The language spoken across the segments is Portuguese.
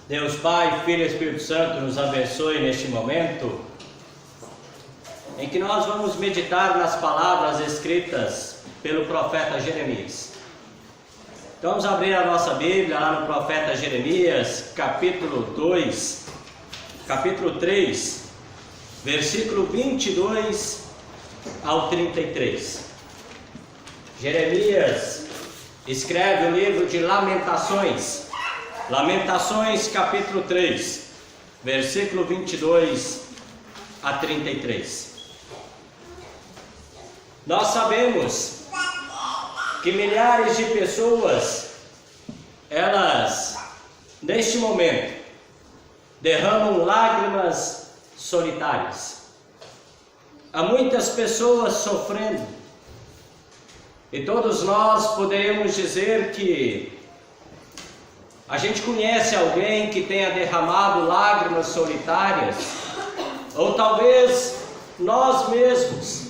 Deus Pai, Filho e Espírito Santo nos abençoe neste momento em que nós vamos meditar nas palavras escritas pelo profeta Jeremias. Então vamos abrir a nossa Bíblia lá no profeta Jeremias, capítulo 3, versículo 22 ao 33. Jeremias escreve o livro de Lamentações, capítulo 3, versículo 22 a 33. Nós sabemos que milhares de pessoas, elas, neste momento, derramam lágrimas solitárias. Há muitas pessoas sofrendo, e todos nós poderemos dizer que a gente conhece alguém que tenha derramado lágrimas solitárias, ou talvez nós mesmos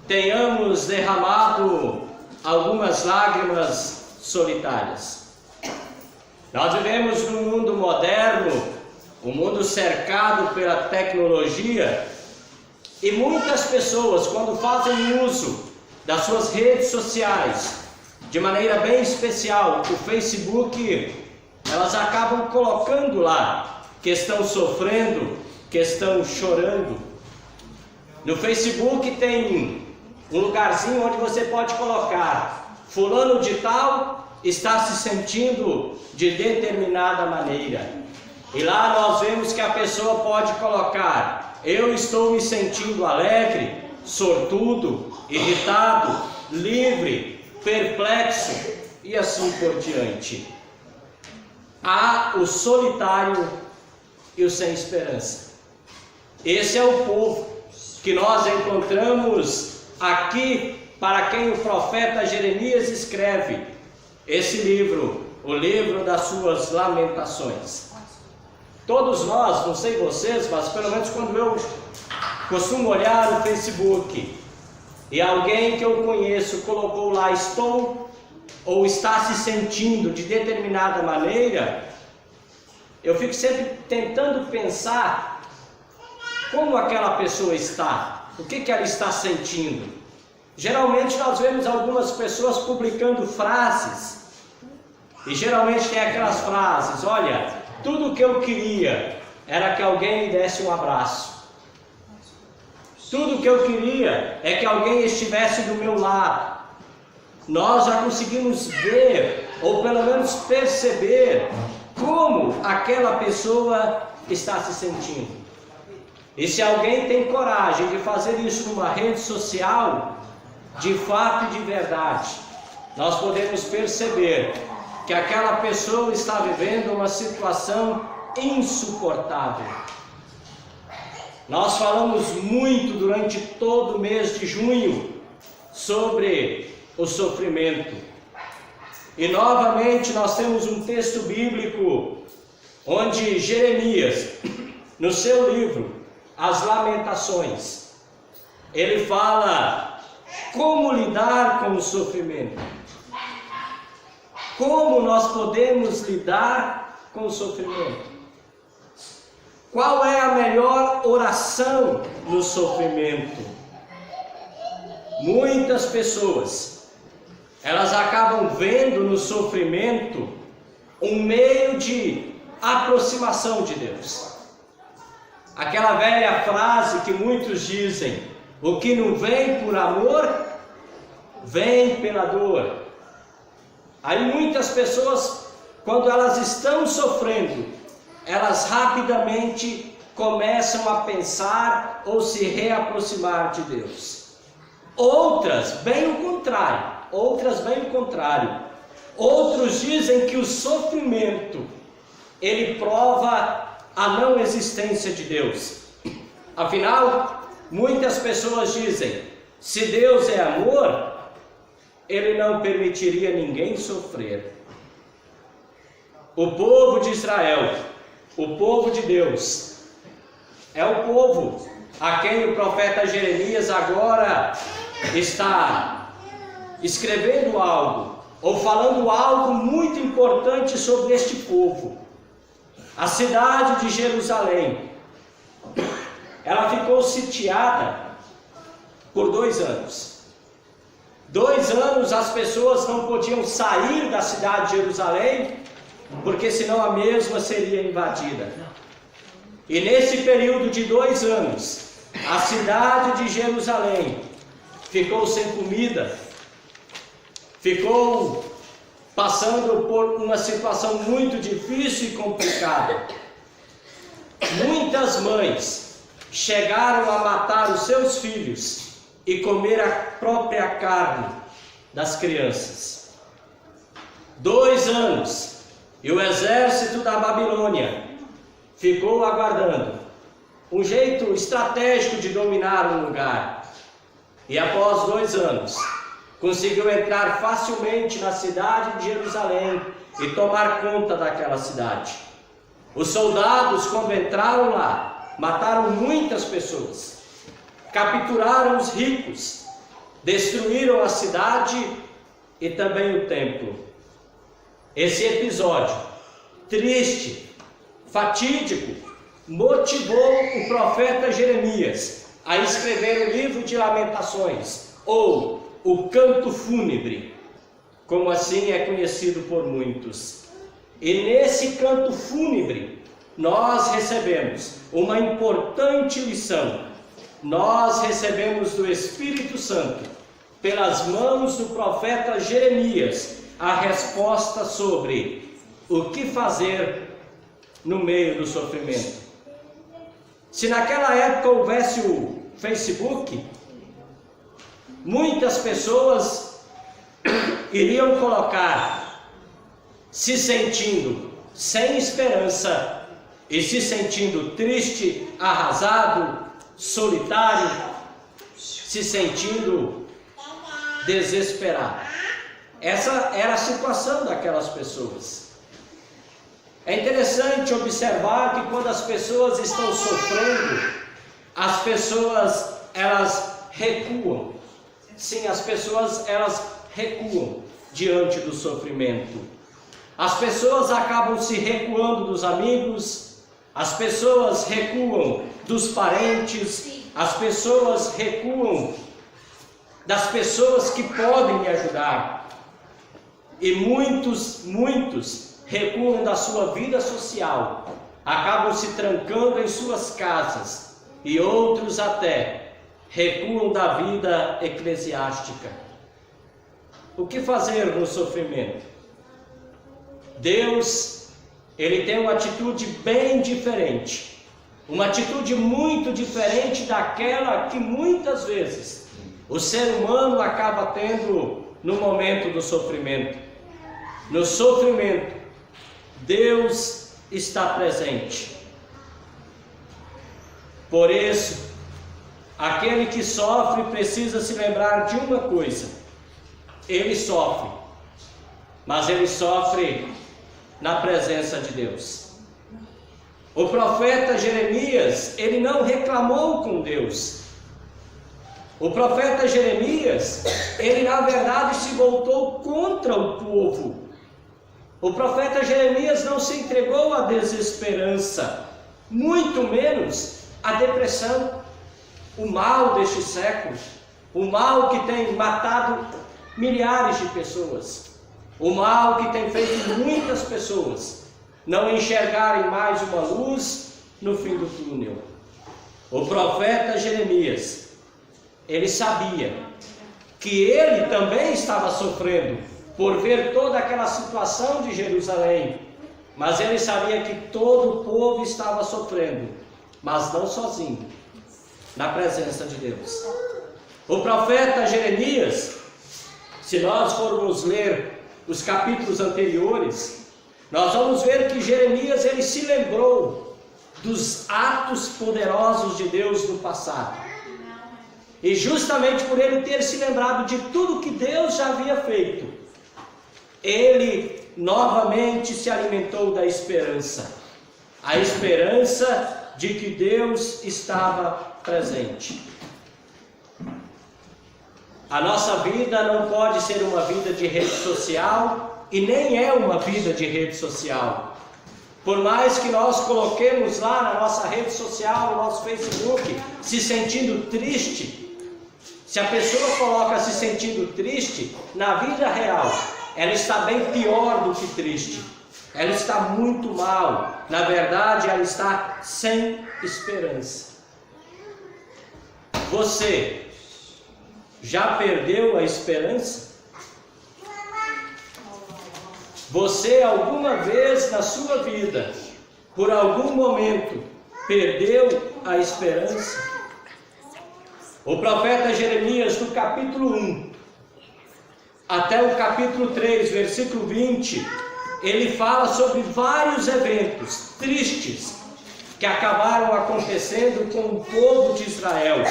tenhamos derramado algumas lágrimas solitárias. Nós vivemos num mundo moderno, um mundo cercado pela tecnologia, e muitas pessoas, quando fazem uso das suas redes sociais, de maneira bem especial o Facebook, elas acabam colocando lá que estão sofrendo, que estão chorando. No Facebook tem um lugarzinho onde você pode colocar: fulano de tal está se sentindo de determinada maneira. E lá nós vemos que a pessoa pode colocar: eu estou me sentindo alegre, sortudo, irritado, livre, perplexo e assim por diante. Há o solitário e o sem esperança. Esse é o povo que nós encontramos aqui, para quem o profeta Jeremias escreve esse livro, o livro das suas lamentações. Todos nós, não sei vocês, mas pelo menos quando eu costumo olhar o Facebook e alguém que eu conheço colocou lá estou ou está se sentindo de determinada maneira, eu fico sempre tentando pensar como aquela pessoa está, o que ela está sentindo. Geralmente nós vemos algumas pessoas publicando frases, e geralmente tem aquelas frases: olha, tudo o que eu queria era que alguém me desse um abraço. Tudo o que eu queria é que alguém estivesse do meu lado. Nós já conseguimos ver, ou pelo menos perceber, como aquela pessoa está se sentindo. E se alguém tem coragem de fazer isso numa rede social, de fato e de verdade, nós podemos perceber que aquela pessoa está vivendo uma situação insuportável. Nós falamos muito durante todo o mês de junho sobre o sofrimento. E novamente nós temos um texto bíblico onde Jeremias, no seu livro As Lamentações, ele fala como lidar com o sofrimento. Como nós podemos lidar com o sofrimento? Qual é a melhor oração no sofrimento? Muitas pessoas, elas acabam vendo no sofrimento um meio de aproximação de Deus. Aquela velha frase que muitos dizem: o que não vem por amor, vem pela dor. Aí muitas pessoas, quando elas estão sofrendo, elas rapidamente começam a pensar ou se reaproximar de Deus. Outras, bem o contrário. Outros dizem que o sofrimento, ele prova a não existência de Deus. Afinal, muitas pessoas dizem: se Deus é amor, Ele não permitiria ninguém sofrer. O povo de Israel, o povo de Deus, é o povo a quem o profeta Jeremias agora está escrevendo algo, ou falando algo muito importante sobre este povo. A cidade de Jerusalém, ela ficou sitiada por 2 anos. 2 anos as pessoas não podiam sair da cidade de Jerusalém, porque senão a mesma seria invadida. E nesse período de 2 anos, a cidade de Jerusalém ficou sem comida, ficou passando por uma situação muito difícil e complicada. Muitas mães chegaram a matar os seus filhos e comer a própria carne das crianças. 2 anos, e o exército da Babilônia ficou aguardando um jeito estratégico de dominar um lugar. E após 2 anos, conseguiu entrar facilmente na cidade de Jerusalém e tomar conta daquela cidade. Os soldados, quando entraram lá, mataram muitas pessoas, capturaram os ricos, destruíram a cidade e também o templo. Esse episódio triste, fatídico, motivou o profeta Jeremias a escrever o livro de Lamentações, ou o canto fúnebre, como assim é conhecido por muitos. E nesse canto fúnebre, nós recebemos uma importante lição. Nós recebemos do Espírito Santo, pelas mãos do profeta Jeremias, a resposta sobre o que fazer no meio do sofrimento. Se naquela época houvesse o Facebook, muitas pessoas iriam colocar se sentindo sem esperança e se sentindo triste, arrasado, solitário, se sentindo desesperado. Essa era a situação daquelas pessoas. É interessante observar que quando as pessoas estão sofrendo, as pessoas elas recuam. Sim, as pessoas elas recuam diante do sofrimento. As pessoas acabam se recuando dos amigos, as pessoas recuam dos parentes, as pessoas recuam das pessoas que podem me ajudar. E muitos recuam da sua vida social, acabam se trancando em suas casas, e outros até recuam da vida eclesiástica. O que fazer no sofrimento? Deus, Ele tem uma atitude bem diferente, uma atitude muito diferente daquela que muitas vezes o ser humano acaba tendo no momento do sofrimento. No sofrimento, Deus está presente. Por isso, aquele que sofre precisa se lembrar de uma coisa: ele sofre, mas ele sofre na presença de Deus. O profeta Jeremias, ele não reclamou com Deus. O profeta Jeremias, ele na verdade se voltou contra o povo. O profeta Jeremias não se entregou à desesperança, muito menos à depressão. O mal deste século, o mal que tem matado milhares de pessoas, o mal que tem feito muitas pessoas não enxergarem mais uma luz no fim do túnel. O profeta Jeremias, ele sabia que ele também estava sofrendo por ver toda aquela situação de Jerusalém, mas ele sabia que todo o povo estava sofrendo, mas não sozinho, na presença de Deus. O profeta Jeremias, se nós formos ler os capítulos anteriores, nós vamos ver que Jeremias ele se lembrou dos atos poderosos de Deus no passado. E justamente por ele ter se lembrado de tudo que Deus já havia feito, ele novamente se alimentou da esperança. A esperança de que Deus estava presente. A nossa vida não pode ser uma vida de rede social e nem é uma vida de rede social. Por mais que nós coloquemos lá na nossa rede social, no nosso Facebook, se sentindo triste, se a pessoa coloca se sentindo triste, na vida real, ela está bem pior do que triste. Ela está muito mal. Na verdade, ela está sem esperança. Você já perdeu a esperança? Você alguma vez na sua vida, por algum momento, perdeu a esperança? O profeta Jeremias, do capítulo 1 até o capítulo 3, versículo 20, ele fala sobre vários eventos tristes que acabaram acontecendo com o povo de Israel.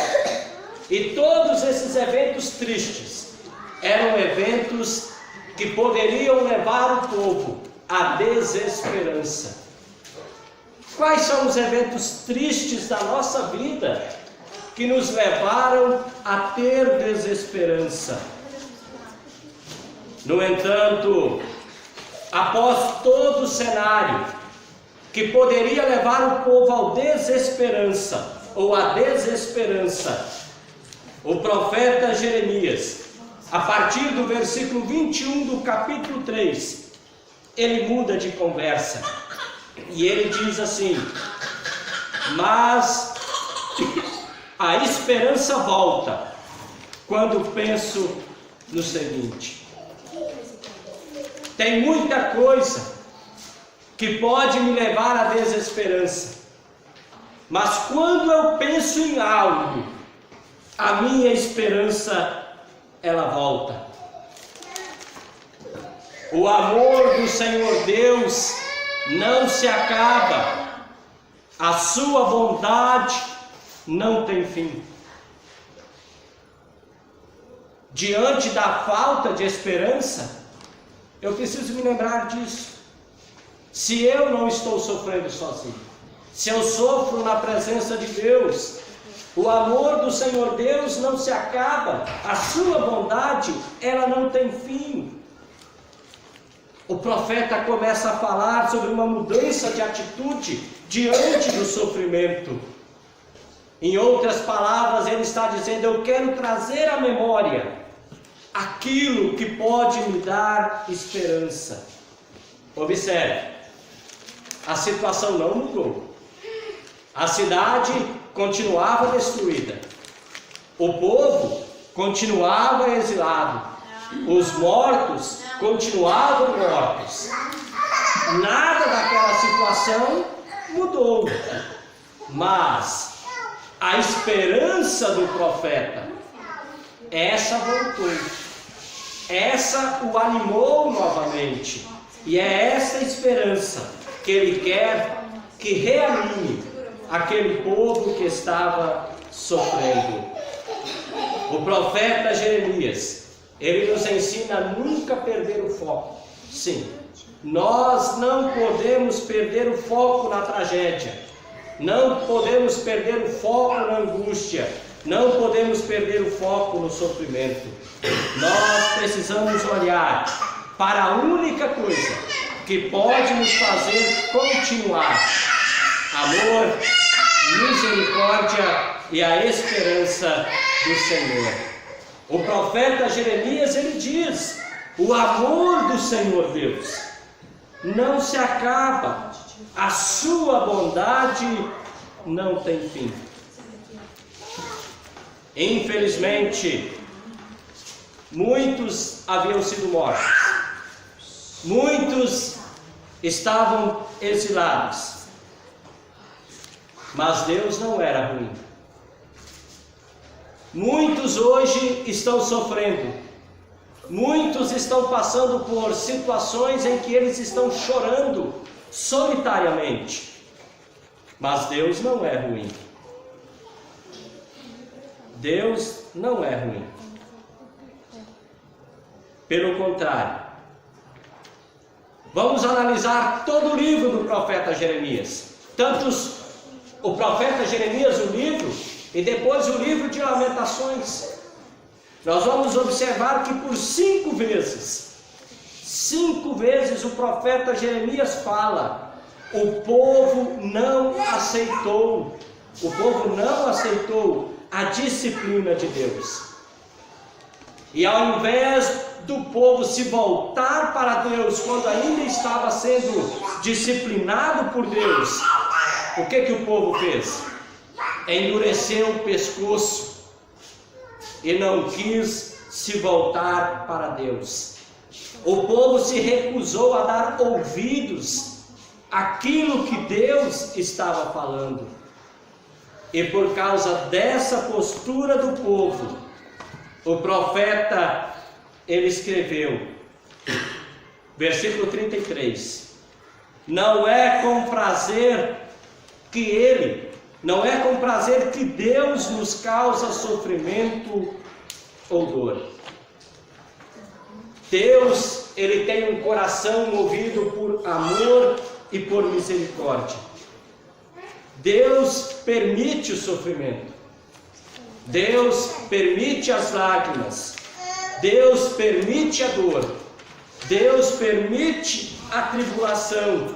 E todos esses eventos tristes eram eventos que poderiam levar o povo à desesperança. Quais são os eventos tristes da nossa vida que nos levaram a ter desesperança? No entanto, após todo o cenário que poderia levar o povo à desesperança ou à desesperança, o profeta Jeremias, a partir do versículo 21 do capítulo 3, ele muda de conversa e ele diz assim: mas a esperança volta quando penso no seguinte. Tem muita coisa que pode me levar à desesperança, mas quando eu penso em algo, a minha esperança, ela volta. O amor do Senhor Deus não se acaba, a sua bondade não tem fim. Diante da falta de esperança, eu preciso me lembrar disso. Se eu não estou sofrendo sozinho, se eu sofro na presença de Deus, o amor do Senhor Deus não se acaba, a sua bondade, ela não tem fim. O profeta começa a falar sobre uma mudança de atitude diante do sofrimento. Em outras palavras, ele está dizendo: eu quero trazer à memória aquilo que pode me dar esperança. Observe, a situação não mudou. A cidade continuava destruída. O povo continuava exilado. Os mortos continuavam mortos. Nada daquela situação mudou. Mas a esperança do profeta, essa voltou. Essa o animou novamente. E é essa esperança que ele quer que reanime aquele povo que estava sofrendo. O profeta Jeremias, ele nos ensina a nunca perder o foco. Sim, nós não podemos perder o foco na tragédia. Não podemos perder o foco na angústia. Não podemos perder o foco no sofrimento. Nós precisamos olhar para a única coisa que pode nos fazer continuar: amor, misericórdia e a esperança do Senhor. O profeta Jeremias, ele diz: o amor do Senhor Deus não se acaba, a sua bondade não tem fim. Infelizmente, muitos haviam sido mortos, muitos estavam exilados, mas Deus não era ruim. Muitos hoje estão sofrendo, muitos estão passando por situações em que eles estão chorando solitariamente, mas Deus não é ruim. Deus não é ruim. Pelo contrário, vamos analisar todo o livro do profeta Jeremias, tanto o profeta Jeremias, o livro, e depois o livro de Lamentações. nós vamos observar que por 5 vezes o profeta Jeremias fala: o povo não aceitou a disciplina de Deus. E ao invés do povo se voltar para Deus quando ainda estava sendo disciplinado por Deus, o que o povo fez? Endureceu o pescoço e não quis se voltar para Deus. O povo se recusou a dar ouvidos àquilo que Deus estava falando. E por causa dessa postura do povo, o profeta, ele escreveu, versículo 33, não é com prazer que Deus nos causa sofrimento ou dor. Deus, ele tem um coração movido por amor e por misericórdia. Deus permite o sofrimento. Deus permite as lágrimas. Deus permite a dor. Deus permite a tribulação.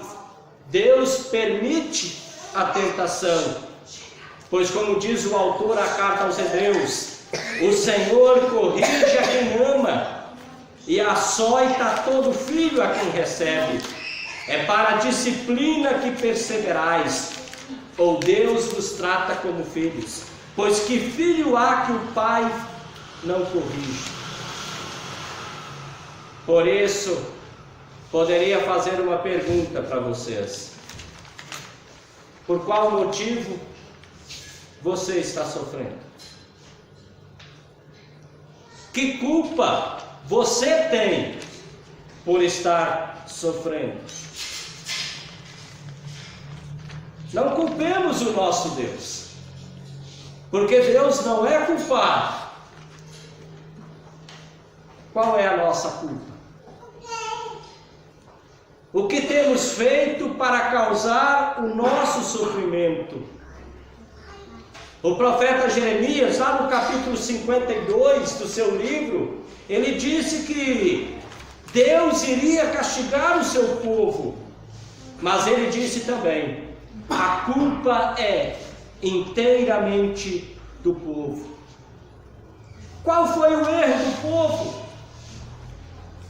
Deus permite a tentação. Pois, como diz o autor da carta aos Hebreus, o Senhor corrige a quem ama e açoita todo filho a quem recebe. É para a disciplina que perseverais, ou Deus vos trata como filhos. Pois que filho há que o pai não corrige? Por isso, poderia fazer uma pergunta para vocês: por qual motivo você está sofrendo? Que culpa você tem por estar sofrendo? Não culpemos o nosso Deus, porque Deus não é culpado. Qual é a nossa culpa? O que temos feito para causar o nosso sofrimento? O profeta Jeremias, lá no capítulo 52 do seu livro, ele disse que Deus iria castigar o seu povo, mas ele disse também: a culpa é inteiramente do povo. Qual foi o erro do povo?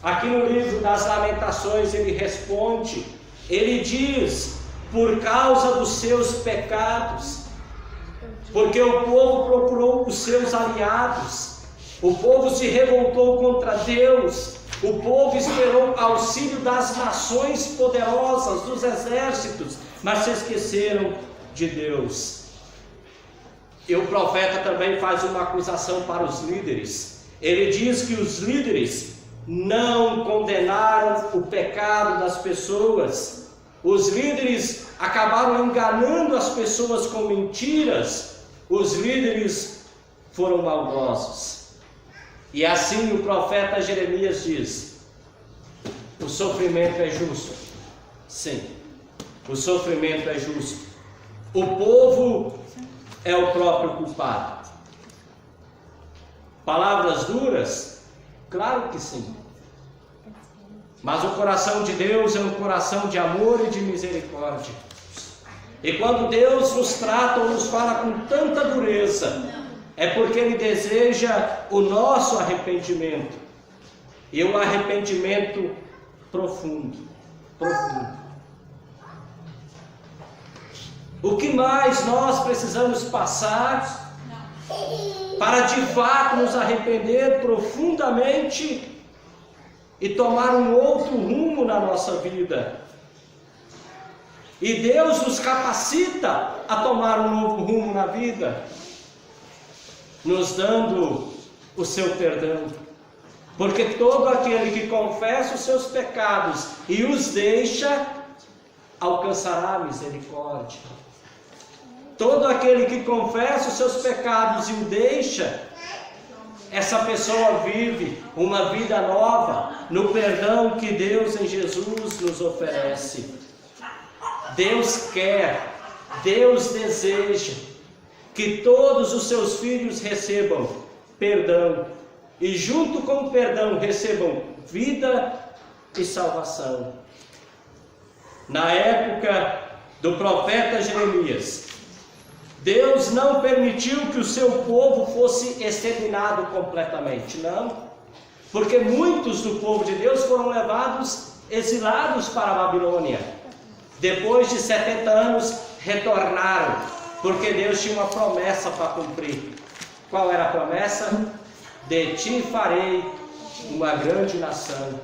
Aqui no livro das Lamentações ele responde, ele diz: por causa dos seus pecados, porque o povo procurou os seus aliados, o povo se revoltou contra Deus, o povo esperou auxílio das nações poderosas, dos exércitos, mas se esqueceram de Deus. E o profeta também faz uma acusação para os líderes. Ele diz que os líderes não condenaram o pecado das pessoas. Os líderes acabaram enganando as pessoas com mentiras. Os líderes foram maldosos. E assim o profeta Jeremias diz: o sofrimento é justo. Sim, o sofrimento é justo. O povo é o próprio culpado. Palavras duras? Claro que sim. Mas o coração de Deus é um coração de amor e de misericórdia. E quando Deus nos trata ou nos fala com tanta dureza, é porque Ele deseja o nosso arrependimento. E um arrependimento profundo. O que mais nós precisamos passar para de fato nos arrepender profundamente e tomar um outro rumo na nossa vida? E Deus nos capacita a tomar um novo rumo na vida, nos dando o seu perdão. Porque todo aquele que confessa os seus pecados e os deixa, alcançará a misericórdia. Todo aquele que confessa os seus pecados e o deixa, essa pessoa vive uma vida nova no perdão que Deus em Jesus nos oferece. Deus quer, Deus deseja que todos os seus filhos recebam perdão e junto com o perdão recebam vida e salvação. Na época do profeta Jeremias, Deus não permitiu que o seu povo fosse exterminado completamente, não. Porque muitos do povo de Deus foram levados, exilados para a Babilônia. Depois de 70 anos, retornaram, porque Deus tinha uma promessa para cumprir. Qual era a promessa? De ti farei uma grande nação.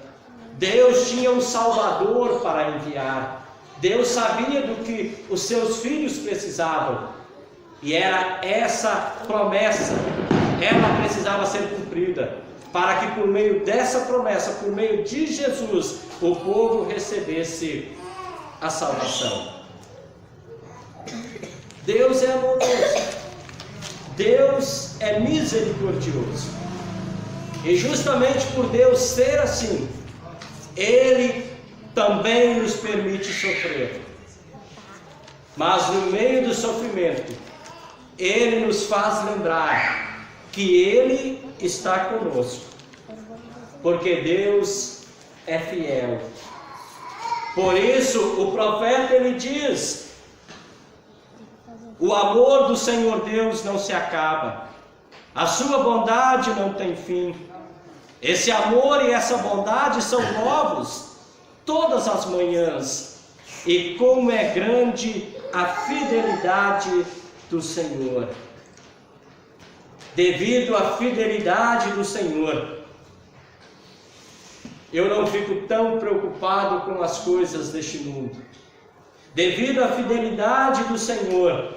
Deus tinha um Salvador para enviar. Deus sabia do que os seus filhos precisavam. E era essa promessa, ela precisava ser cumprida, para que por meio dessa promessa, por meio de Jesus, o povo recebesse a salvação. Deus é amoroso, Deus é misericordioso, e justamente por Deus ser assim, Ele também nos permite sofrer. Mas no meio do sofrimento, Ele nos faz lembrar que Ele está conosco, porque Deus é fiel. Por isso o profeta ele diz: o amor do Senhor Deus não se acaba, a sua bondade não tem fim. Esse amor e essa bondade são novos todas as manhãs, e como é grande a fidelidade do Senhor. Devido à fidelidade do Senhor, eu não fico tão preocupado com as coisas deste mundo. Devido à fidelidade do Senhor,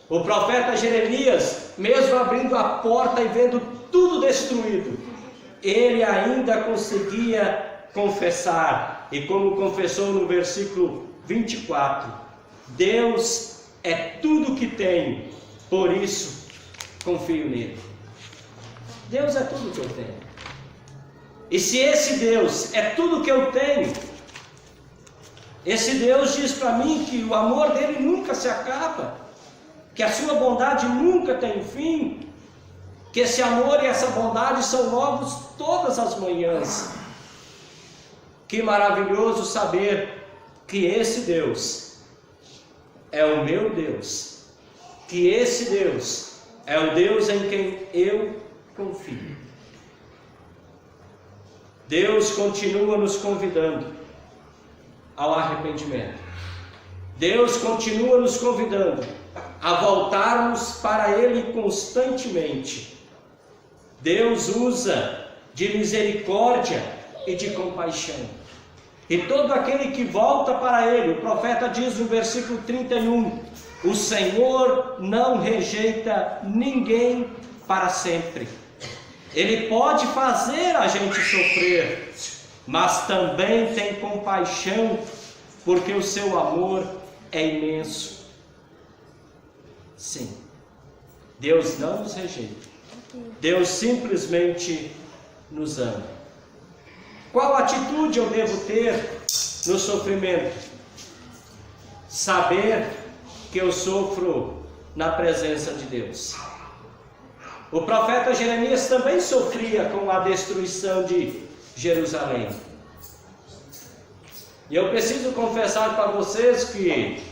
o profeta Jeremias, mesmo abrindo a porta e vendo tudo destruído, ele ainda conseguia confessar, e como confessou no versículo 24, Deus é tudo que tenho, por isso confio nele. Deus é tudo que eu tenho. E se esse Deus é tudo que eu tenho, esse Deus diz para mim que o amor dele nunca se acaba, que a sua bondade nunca tem fim, que esse amor e essa bondade são novos todas as manhãs. Que maravilhoso saber que esse Deus é o meu Deus, que esse Deus é o Deus em quem eu confio. Deus continua nos convidando ao arrependimento. Deus continua nos convidando a voltarmos para Ele constantemente. Deus usa de misericórdia e de compaixão. E todo aquele que volta para Ele, o profeta diz no versículo 31, o Senhor não rejeita ninguém para sempre. Ele pode fazer a gente sofrer, mas também tem compaixão, porque o seu amor é imenso. Sim, Deus não nos rejeita, Deus simplesmente nos ama. Qual atitude eu devo ter no sofrimento? Saber que eu sofro na presença de Deus. O profeta Jeremias também sofria com a destruição de Jerusalém. E eu preciso confessar para vocês que,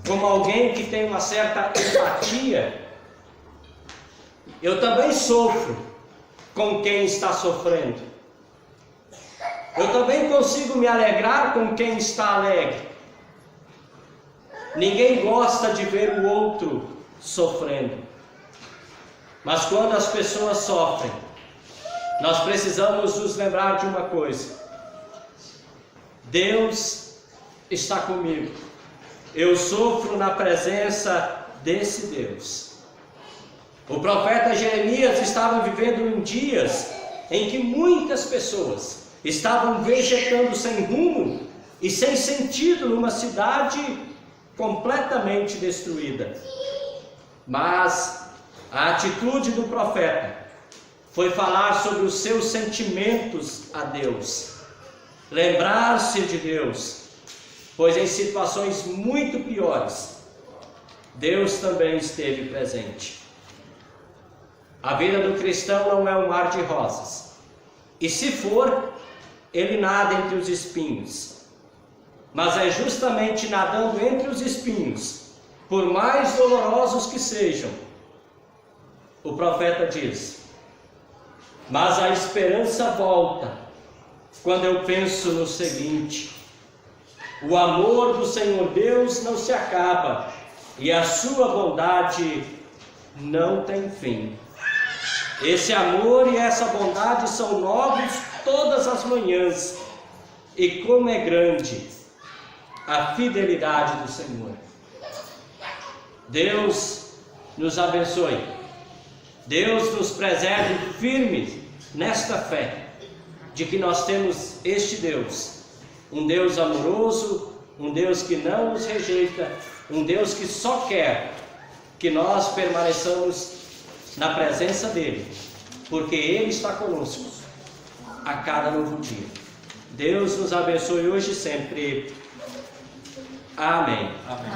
como alguém que tem uma certa empatia, eu também sofro com quem está sofrendo. Eu também consigo me alegrar com quem está alegre. Ninguém gosta de ver o outro sofrendo. Mas quando as pessoas sofrem, nós precisamos nos lembrar de uma coisa: Deus está comigo. Eu sofro na presença desse Deus. O profeta Jeremias estava vivendo em dias em que muitas pessoas estavam vegetando sem rumo e sem sentido numa cidade completamente destruída. Mas a atitude do profeta foi falar sobre os seus sentimentos a Deus, lembrar-se de Deus, pois em situações muito piores, Deus também esteve presente. A vida do cristão não é um mar de rosas. E se for, ele nada entre os espinhos. Mas é justamente nadando entre os espinhos, por mais dolorosos que sejam, o profeta diz: mas a esperança volta quando eu penso no seguinte: o amor do Senhor Deus não se acaba e a sua bondade não tem fim. Esse amor e essa bondade são novos todas as manhãs, e como é grande a fidelidade do Senhor. Deus nos abençoe. Deus nos preserve firmes nesta fé de que nós temos este Deus, um Deus amoroso, um Deus que não nos rejeita, um Deus que só quer que nós permaneçamos na presença dele, porque ele está conosco a cada novo dia. Deus nos abençoe hoje e sempre. Amém. Amém.